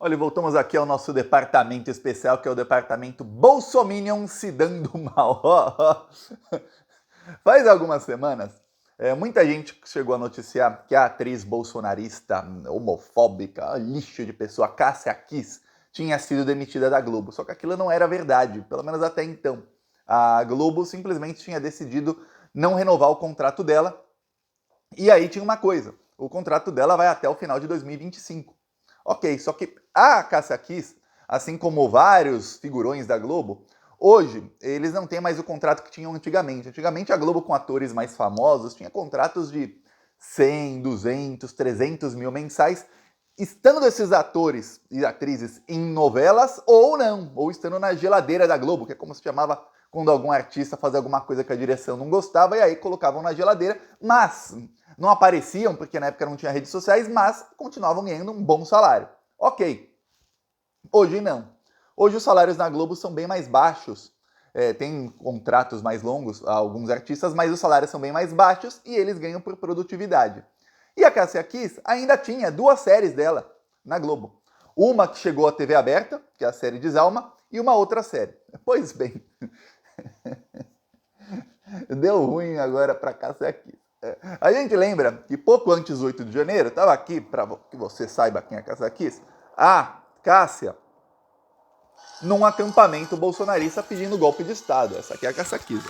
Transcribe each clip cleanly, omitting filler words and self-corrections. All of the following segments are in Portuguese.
Olha, voltamos aqui ao nosso departamento especial, que é o departamento Bolsominion se dando mal. Faz algumas semanas, muita gente chegou a noticiar que a atriz bolsonarista, homofóbica, lixo de pessoa, Cássia Kiss, tinha sido demitida da Globo. Só que aquilo não era verdade, pelo menos até então. A Globo simplesmente tinha decidido não renovar o contrato dela. E aí tinha uma coisa, o contrato dela vai até o final de 2025. Ok, só que a Cássia Kiss, assim como vários figurões da Globo, hoje eles não têm mais o contrato que tinham antigamente. Antigamente a Globo com atores mais famosos tinha contratos de 100, 200, 300 mil mensais, estando esses atores e atrizes em novelas ou não, ou estando na geladeira da Globo, que é como se chamava quando algum artista fazia alguma coisa que a direção não gostava, e aí colocavam na geladeira, mas não apareciam, porque na época não tinha redes sociais, mas continuavam ganhando um bom salário. Ok. Hoje não. Hoje os salários na Globo são bem mais baixos. Tem contratos mais longos, alguns artistas, mas os salários são bem mais baixos e eles ganham por produtividade. E a Cássia Kiss ainda tinha 2 séries dela na Globo. Uma que chegou à TV aberta, que é a série Desalma, e uma outra série. Pois bem, deu ruim agora para Cássia Kiss. A gente lembra que pouco antes do 8 de janeiro, estava aqui, para que você saiba quem é a Cássia Kiss, a Cássia, num acampamento bolsonarista pedindo golpe de Estado. Essa aqui é a Cássia Kiss.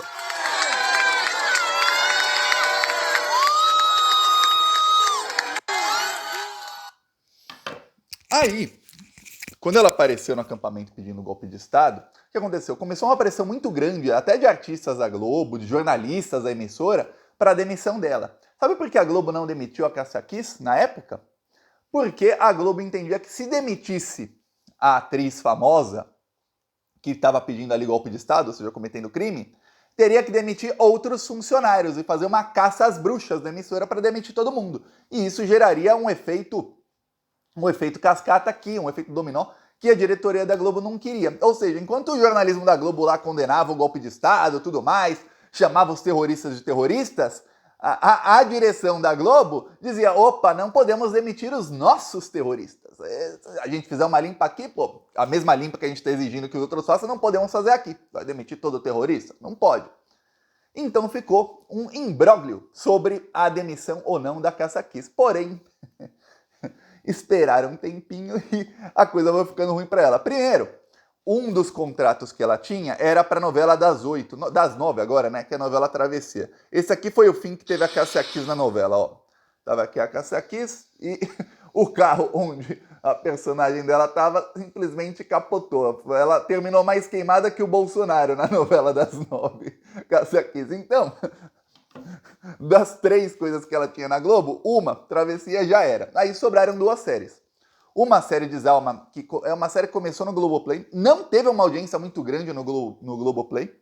Aí, quando ela apareceu no acampamento pedindo golpe de Estado, o que aconteceu? Começou uma pressão muito grande, até de artistas da Globo, de jornalistas da emissora, para a demissão dela. Sabe por que a Globo não demitiu a Cássia Kiss na época? Porque a Globo entendia que se demitisse a atriz famosa, que estava pedindo ali golpe de Estado, ou seja, cometendo crime, teria que demitir outros funcionários e fazer uma caça às bruxas da emissora para demitir todo mundo. E isso geraria um efeito cascata aqui, um efeito dominó, que a diretoria da Globo não queria. Ou seja, enquanto o jornalismo da Globo lá condenava o golpe de Estado e tudo mais, chamava os terroristas de terroristas, a direção da Globo dizia, opa, não podemos demitir os nossos terroristas. A gente fizer uma limpa aqui, pô, a mesma limpa que a gente está exigindo que os outros façam, não podemos fazer aqui. Vai demitir todo terrorista? Não pode. Então ficou um imbróglio sobre a demissão ou não da Cássia Kiss. Porém, esperaram um tempinho e a coisa vai ficando ruim para ela. Primeiro, um dos contratos que ela tinha era para a novela das 8, das 9 agora, né, que é a novela Travessia. Esse aqui foi o fim que teve a Cássia Kiss na novela, ó. Tava aqui a Cássia Kiss e o carro onde a personagem dela tava simplesmente capotou. Ela terminou mais queimada que o Bolsonaro na novela das 9, Cássia Kiss. Então, das 3 coisas que ela tinha na Globo, uma, Travessia, já era. Aí sobraram 2 séries. Uma série de Desalma, que é uma série que começou no Globoplay, não teve uma audiência muito grande no Globoplay,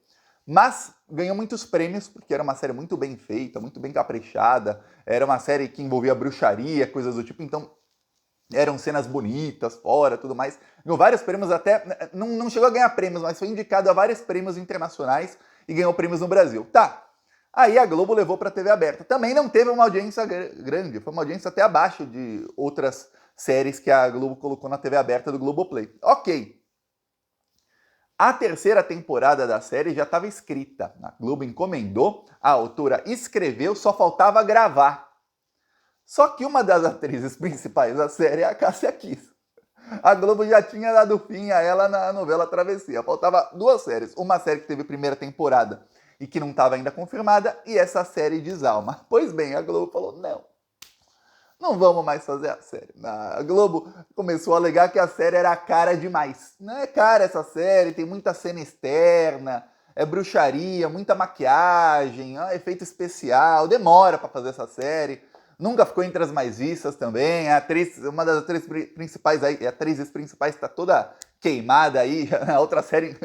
mas ganhou muitos prêmios, porque era uma série muito bem feita, muito bem caprichada, era uma série que envolvia bruxaria, coisas do tipo, então eram cenas bonitas, fora, tudo mais. Ganhou vários prêmios, até, não chegou a ganhar prêmios, mas foi indicado a vários prêmios internacionais e ganhou prêmios no Brasil. Tá, aí a Globo levou para a TV aberta. Também não teve uma audiência grande, foi uma audiência até abaixo de outras séries que a Globo colocou na TV aberta do Globoplay. Ok. A 3ª temporada da série já estava escrita. A Globo encomendou, a autora escreveu, só faltava gravar. Só que uma das atrizes principais da série é a Cássia Kiss. A Globo já tinha dado fim a ela na novela Travessia. Faltava 2 séries. Uma série que teve primeira temporada e que não estava ainda confirmada, e essa série Desalma. Pois bem, a Globo falou, não vamos mais fazer a série. A Globo começou a alegar que a série era cara demais. Não é cara essa série, tem muita cena externa, é bruxaria, muita maquiagem, efeito especial, demora para fazer essa série. Nunca ficou entre as mais vistas também. A atriz, uma das atrizes principais está toda queimada aí. Na outra série,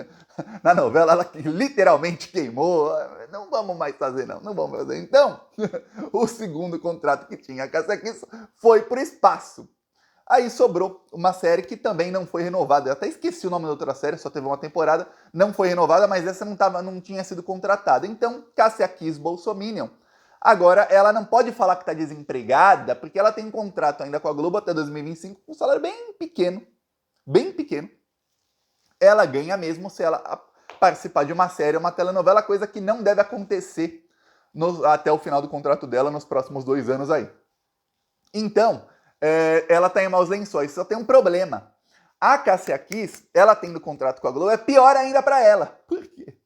na novela, ela literalmente queimou. Não vamos mais fazer, não vamos fazer. Então, o segundo contrato que tinha a Cássia Kiss foi por espaço. Aí sobrou uma série que também não foi renovada. Eu até esqueci o nome da outra série, só teve uma temporada. Não foi renovada, mas essa não tinha sido contratada. Então, Cássia Kiss Bolsominion. Agora, ela não pode falar que está desempregada, porque ela tem um contrato ainda com a Globo até 2025, com um salário bem pequeno. bem pequeno, ela ganha mesmo se ela participar de uma série, uma telenovela, coisa que não deve acontecer até o final do contrato dela nos próximos 2 anos aí. Então, ela tá em maus lençóis, só tem um problema. A Cássia Kiss, ela tendo contrato com a Globo, é pior ainda para ela. Por quê?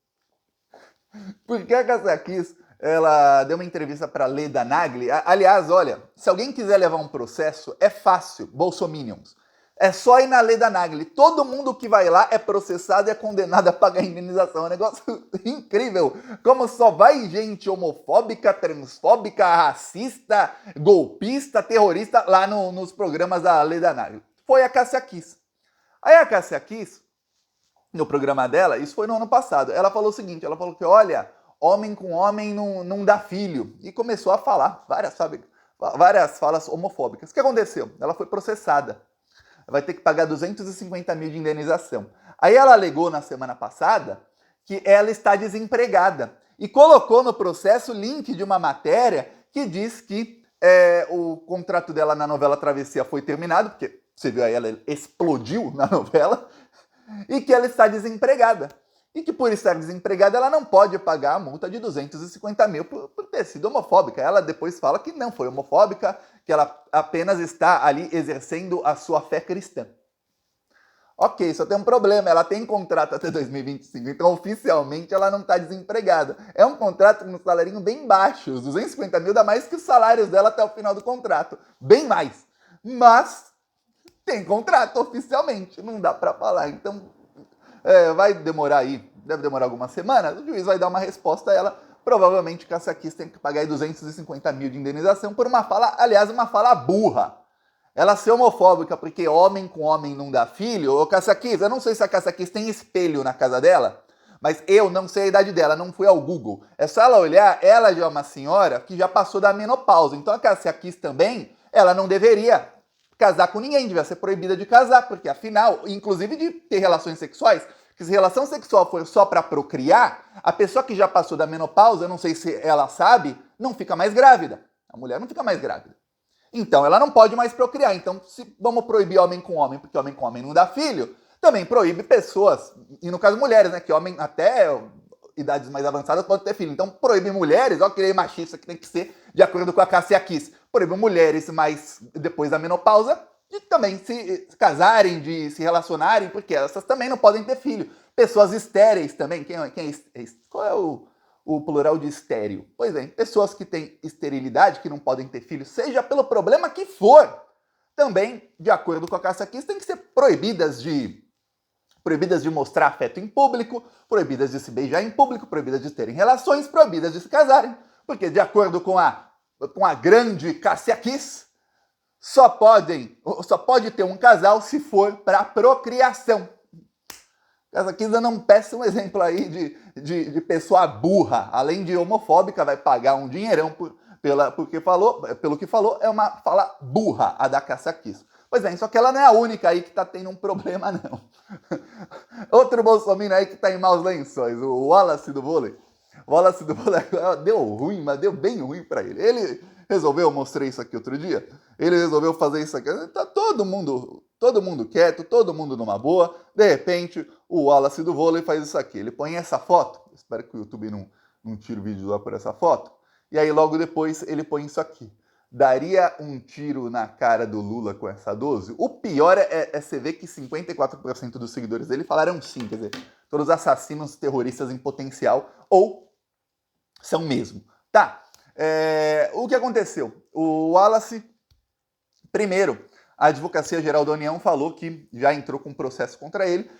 Porque a Cássia Kiss, ela deu uma entrevista para Leda Nagli. Aliás, olha, se alguém quiser levar um processo, é fácil, bolsominions. É só ir na Leda Nagli. Todo mundo que vai lá é processado e é condenado a pagar indenização. É um negócio incrível. Como só vai gente homofóbica, transfóbica, racista, golpista, terrorista lá nos programas da Leda Nagli. Foi a Cássia Kiss. Aí a Cássia Kiss, no programa dela, isso foi no ano passado, ela falou o seguinte, ela falou que, olha, homem com homem não dá filho. E começou a falar várias falas homofóbicas. O que aconteceu? Ela foi processada. Vai ter que pagar 250 mil de indenização. Aí ela alegou na semana passada que ela está desempregada e colocou no processo o link de uma matéria que diz que o contrato dela na novela Travessia foi terminado, porque você viu aí, ela explodiu na novela, e que ela está desempregada. E que por estar desempregada ela não pode pagar a multa de 250 mil por ter sido homofóbica. Ela depois fala que não foi homofóbica, que ela apenas está ali exercendo a sua fé cristã. Ok, só tem um problema, ela tem contrato até 2025, então oficialmente ela não está desempregada. É um contrato com um salarinho bem baixo, os 250 mil dá mais que os salários dela até o final do contrato, bem mais. Mas tem contrato oficialmente, não dá para falar, então vai demorar aí, deve demorar algumas semanas, o juiz vai dar uma resposta a ela. Provavelmente Cássia Kiss tem que pagar aí 250 mil de indenização por uma fala, aliás, uma fala burra. Ela ser homofóbica porque homem com homem não dá filho. Ô Cássia Kiss, eu não sei se a Cássia Kiss tem espelho na casa dela, mas eu não sei a idade dela, não fui ao Google. É só ela olhar, ela já é uma senhora que já passou da menopausa. Então a Cássia Kiss também, ela não deveria casar com ninguém, devia ser proibida de casar, porque afinal, inclusive de ter relações sexuais, que se relação sexual for só para procriar, a pessoa que já passou da menopausa, eu não sei se ela sabe, não fica mais grávida. A mulher não fica mais grávida. Então ela não pode mais procriar. Então, se vamos proibir homem com homem, porque homem com homem não dá filho, também proíbe pessoas, e no caso mulheres, né, que homem até idades mais avançadas pode ter filho. Então proíbe mulheres, olha que lei machista que tem que ser de acordo com a Cássia Kiss, proíbe mulheres mais depois da menopausa de também se casarem, de se relacionarem, porque essas também não podem ter filho. Pessoas estéreis também, qual é o plural de estéril? Pois é, pessoas que têm esterilidade, que não podem ter filhos, seja pelo problema que for, também, de acordo com a Cássia Kiss, tem que ser proibidas de mostrar afeto em público, proibidas de se beijar em público, proibidas de terem relações, proibidas de se casarem. Porque, de acordo com a grande Cássia Kiss, só pode ter um casal se for para procriação. Cássia Kiss dando um péssimo exemplo aí de pessoa burra, além de homofóbica, vai pagar um dinheirão pelo que falou, é uma fala burra a da Cássia Kiss. Pois bem, só que ela não é a única aí que tá tendo um problema, não. Outro bolsominion aí que tá em maus lençóis, o Wallace do vôlei. O Wallace do vôlei deu ruim, mas deu bem ruim pra ele. Ele resolveu, eu mostrei isso aqui outro dia, ele resolveu fazer isso aqui. Tá todo mundo quieto, todo mundo numa boa. De repente, o Wallace do vôlei faz isso aqui. Ele põe essa foto, espero que o YouTube não tire o vídeo lá por essa foto. E aí logo depois ele põe isso aqui. Daria um tiro na cara do Lula com essa 12? O pior é você ver que 54% dos seguidores dele falaram sim, quer dizer, todos assassinos terroristas em potencial, ou são mesmo. Tá, o que aconteceu? O Wallace, primeiro, a Advocacia Geral da União falou que já entrou com um processo contra ele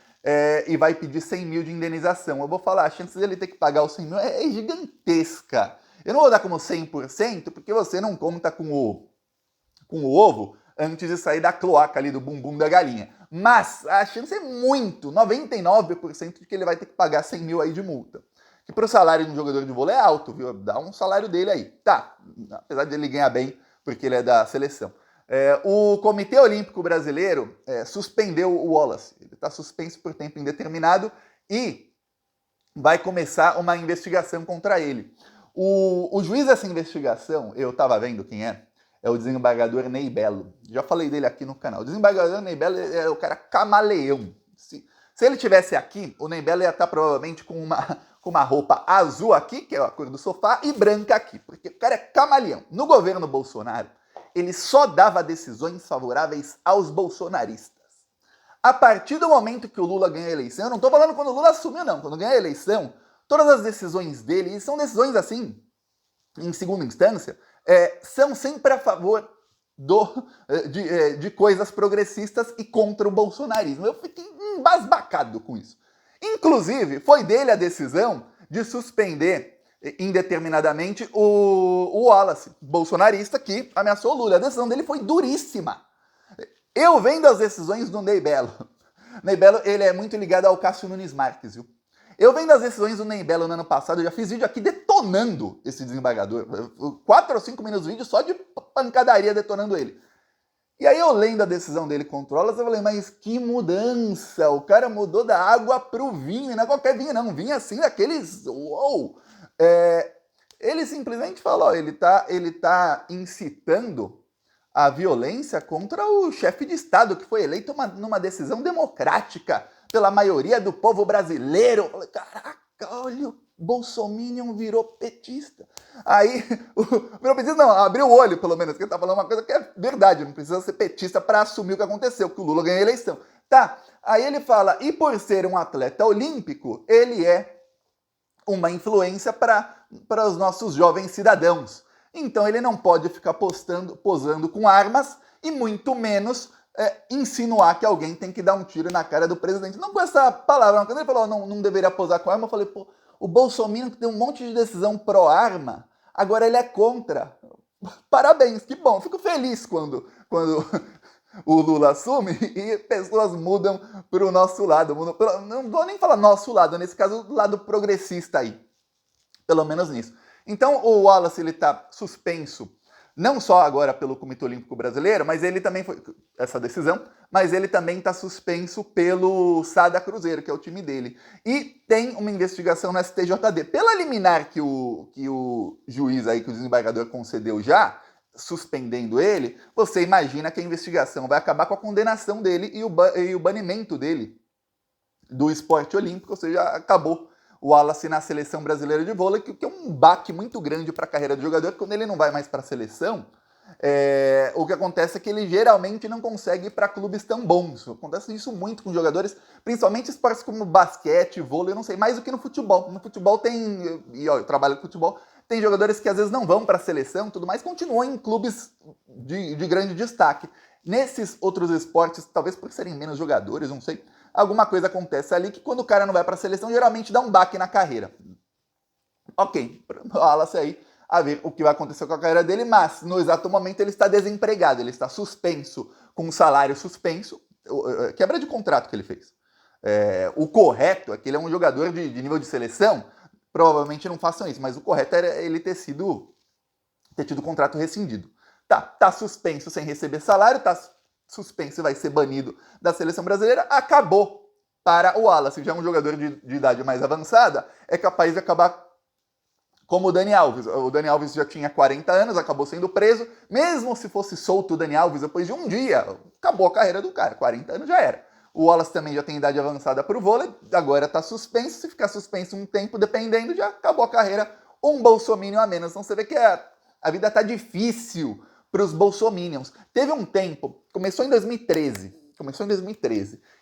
e vai pedir 100 mil de indenização. Eu vou falar, a chance dele ter que pagar os 100 mil é gigantesca. Eu não vou dar como 100%, porque você não conta com o ovo antes de sair da cloaca ali do bumbum da galinha. Mas a chance é muito, 99% de que ele vai ter que pagar 100 mil aí de multa. Que pro salário de um jogador de vôlei é alto, viu? Dá um salário dele aí. Tá, apesar de ele ganhar bem, porque ele é da seleção. O Comitê Olímpico Brasileiro suspendeu o Wallace. Ele está suspenso por tempo indeterminado e vai começar uma investigação contra ele. O juiz dessa investigação, eu estava vendo quem é é o desembargador Ney Belo. Já falei dele aqui no canal. O desembargador Ney Belo é o cara camaleão. Se ele tivesse aqui, o Ney Belo ia estar provavelmente com uma roupa azul aqui, que é a cor do sofá, e branca aqui, porque o cara é camaleão. No governo Bolsonaro, ele só dava decisões favoráveis aos bolsonaristas. A partir do momento que o Lula ganha a eleição, eu não estou falando quando o Lula assumiu, não, quando ganha a eleição, todas as decisões dele, e são decisões assim, em segunda instância, são sempre a favor de coisas progressistas e contra o bolsonarismo. Eu fiquei embasbacado com isso. Inclusive, foi dele a decisão de suspender indeterminadamente o Wallace, bolsonarista, que ameaçou o Lula. A decisão dele foi duríssima. Eu vendo as decisões do Ney Belo. Ney Belo, ele é muito ligado ao Cássio Nunes Marques, viu? Eu vendo as decisões do Ney Belo no ano passado, eu já fiz vídeo aqui detonando esse desembargador. 4 ou 5 minutos de vídeo só de pancadaria detonando ele. E aí eu lendo a decisão dele contra o Wallace, eu falei, mas que mudança! O cara mudou da água pro vinho, e não é qualquer vinho não, vinho assim daqueles... Uou! Ele simplesmente falou, ele tá incitando a violência contra o chefe de Estado, que foi eleito numa decisão democrática pela maioria do povo brasileiro. Eu falei, caraca, olha, o Bolsominion virou petista. Aí, virou petista não, abriu o olho, pelo menos, que ele tá falando uma coisa que é verdade, não precisa ser petista para assumir o que aconteceu, que o Lula ganhou a eleição. Tá, aí ele fala, e por ser um atleta olímpico, ele é uma influência para os nossos jovens cidadãos. Então ele não pode ficar posando com armas e muito menos insinuar que alguém tem que dar um tiro na cara do presidente. Não com essa palavra. Quando ele falou não deveria posar com arma, eu falei, pô, o Bolsonaro que tem um monte de decisão pró-arma, agora ele é contra. Parabéns, que bom. Fico feliz quando o Lula assume e pessoas mudam para o nosso lado. Não vou nem falar nosso lado, nesse caso, do lado progressista aí. Pelo menos nisso. Então o Wallace ele está suspenso, não só agora pelo Comitê Olímpico Brasileiro, mas ele também foi essa decisão, mas ele também está suspenso pelo Sada Cruzeiro, que é o time dele. E tem uma investigação no STJD. Pela liminar que o juiz aí, que o desembargador concedeu já, suspendendo ele, você imagina que a investigação vai acabar com a condenação dele e o banimento dele do esporte olímpico, ou seja, acabou o Wallace na seleção brasileira de vôlei, que é um baque muito grande para a carreira do jogador, quando ele não vai mais para a seleção, o que acontece é que ele geralmente não consegue ir para clubes tão bons. Acontece isso muito com jogadores, principalmente esportes como basquete, vôlei, eu não sei, mais do que no futebol. No futebol tem, e ó, eu trabalho com futebol, tem jogadores que às vezes não vão para a seleção e tudo mais, continuam em clubes de grande destaque. Nesses outros esportes, talvez por serem menos jogadores, não sei, alguma coisa acontece ali que quando o cara não vai para a seleção, geralmente dá um baque na carreira. Ok, fala-se aí a ver o que vai acontecer com a carreira dele, mas no exato momento ele está desempregado, ele está suspenso, com um salário suspenso, quebra de contrato que ele fez. O correto é que ele é um jogador de nível de seleção, provavelmente não façam isso, mas o correto é ele ter tido o contrato rescindido. Tá suspenso sem receber salário, tá suspenso e vai ser banido da seleção brasileira, acabou para o Wallace, já é um jogador de idade mais avançada, é capaz de acabar como o Dani Alves. O Dani Alves já tinha 40 anos, acabou sendo preso, mesmo se fosse solto o Dani Alves depois de um dia, acabou a carreira do cara, 40 anos já era. O Wallace também já tem idade avançada para o vôlei, agora está suspenso, se ficar suspenso um tempo, dependendo, já acabou a carreira, um bolsominion a menos. Então você vê que a vida está difícil para os bolsominions. Teve um tempo, começou em 2013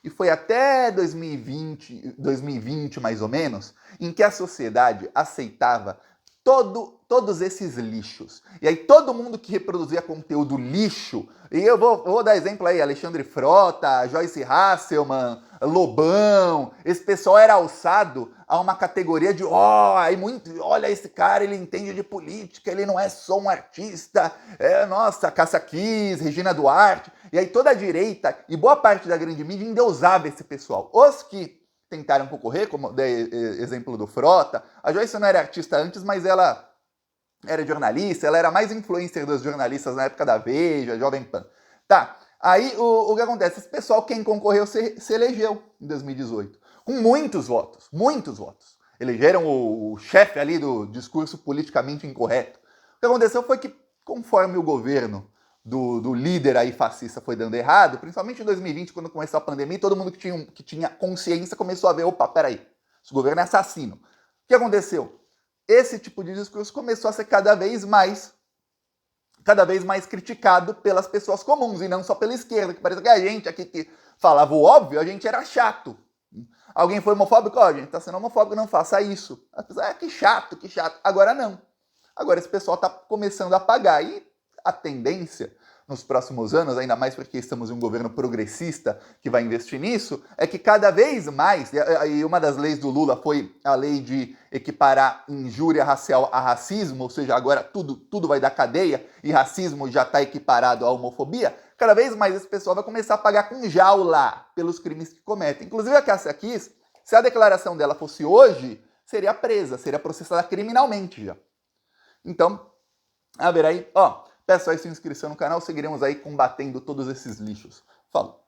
e foi até 2020 mais ou menos, em que a sociedade aceitava todos esses lixos. E aí todo mundo que reproduzia conteúdo lixo, e eu vou dar exemplo aí, Alexandre Frota, Joyce Hasselman, Lobão, esse pessoal era alçado a uma categoria de olha esse cara, ele entende de política, ele não é só um artista, nossa, Cássia Kiss, Regina Duarte, e aí toda a direita e boa parte da grande mídia endeusava esse pessoal. Os que tentaram concorrer, como dei exemplo do Frota, a Joyce não era artista antes, mas ela era jornalista, ela era mais influencer dos jornalistas na época da Veja, Jovem Pan. Tá, aí o que acontece? Esse pessoal, quem concorreu, se elegeu em 2018, com muitos votos. Elegeram o chefe ali do discurso politicamente incorreto. O que aconteceu foi que conforme o governo do líder aí fascista foi dando errado, principalmente em 2020, quando começou a pandemia, todo mundo que tinha consciência começou a ver, opa, peraí, esse governo é assassino. O que aconteceu? Esse tipo de discurso começou a ser cada vez mais criticado pelas pessoas comuns, e não só pela esquerda, que parece que a gente aqui que falava o óbvio, a gente era chato. Alguém foi homofóbico? Ó, gente, tá sendo homofóbico, não faça isso. As pessoas, que chato, que chato. Agora não. Agora esse pessoal tá começando a pagar. E a tendência nos próximos anos, ainda mais porque estamos em um governo progressista que vai investir nisso, é que cada vez mais, e uma das leis do Lula foi a lei de equiparar injúria racial a racismo, ou seja, agora tudo vai dar cadeia e racismo já está equiparado à homofobia, cada vez mais esse pessoal vai começar a pagar com jaula pelos crimes que cometem. Inclusive a Cássia Kiss, se a declaração dela fosse hoje, seria presa, seria processada criminalmente já. Então, a ver aí, ó, peço aí sua inscrição no canal, seguiremos aí combatendo todos esses lixos. Falou!